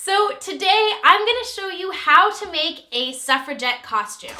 So today I'm going to show you how to make a suffragette costume.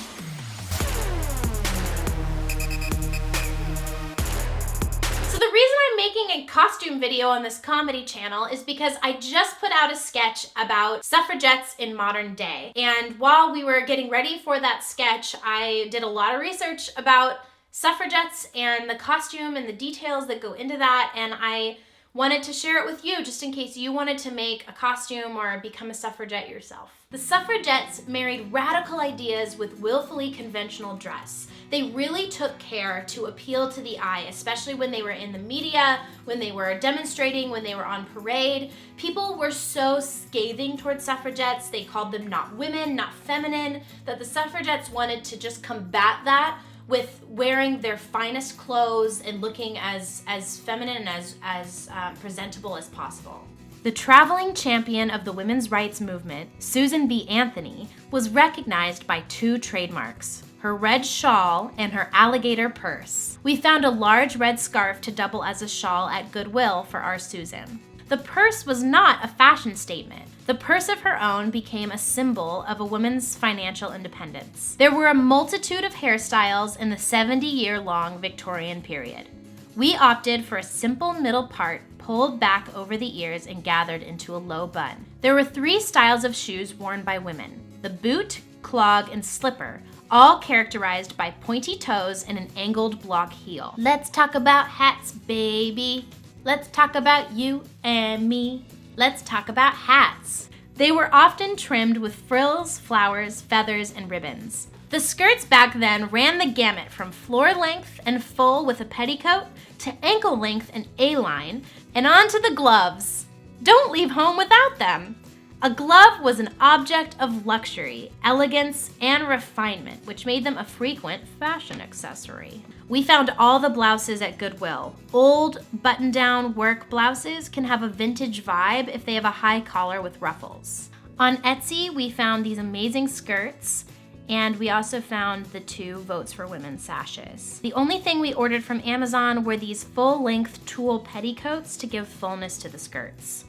So the reason I'm making a costume video on this comedy channel is because I just put out a sketch about suffragettes in modern day. And while we were getting ready for that sketch, I did a lot of research about suffragettes and the costume and the details that go into that, and I wanted to share it with you just in case you wanted to make a costume or become a suffragette yourself. The suffragettes married radical ideas with willfully conventional dress. They really took care to appeal to the eye, especially when they were in the media, when they were demonstrating, when they were on parade. People were so scathing towards suffragettes. They called them not women, not feminine, that the suffragettes wanted to just combat that with wearing their finest clothes and looking as feminine and as presentable as possible. The traveling champion of the women's rights movement, Susan B. Anthony, was recognized by two trademarks: her red shawl and her alligator purse. We found a large red scarf to double as a shawl at Goodwill for our Susan. The purse was not a fashion statement. The purse of her own became a symbol of a woman's financial independence. There were a multitude of hairstyles in the 70-year-long Victorian period. We opted for a simple middle part pulled back over the ears and gathered into a low bun. There were 3 styles of shoes worn by women: the boot, clog, and slipper, all characterized by pointy toes and an angled block heel. Let's talk about hats, baby. Let's talk about you and me. Let's talk about hats. They were often trimmed with frills, flowers, feathers, and ribbons. The skirts back then ran the gamut from floor length and full with a petticoat to ankle length and A-line, and on to the gloves. Don't leave home without them. A glove was an object of luxury, elegance, and refinement, which made them a frequent fashion accessory. We found all the blouses at Goodwill. Old button-down work blouses can have a vintage vibe if they have a high collar with ruffles. On Etsy, we found these amazing skirts, and we also found the 2 Votes for Women sashes. The only thing we ordered from Amazon were these full-length tulle petticoats to give fullness to the skirts.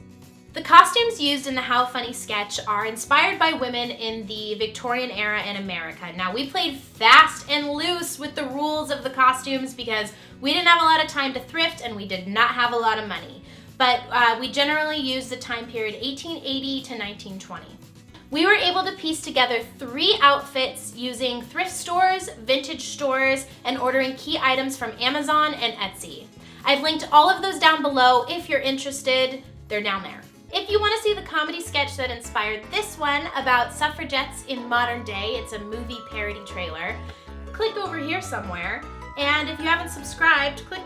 The costumes used in the How Funny sketch are inspired by women in the Victorian era in America. Now, we played fast and loose with the rules of the costumes because we didn't have a lot of time to thrift and we did not have a lot of money. But we generally used the time period 1880 to 1920. We were able to piece together 3 outfits using thrift stores, vintage stores, and ordering key items from Amazon and Etsy. I've linked all of those down below if you're interested. They're down there. If you want to see the comedy sketch that inspired this one about suffragettes in modern day, it's a movie parody trailer, click over here somewhere. And if you haven't subscribed, click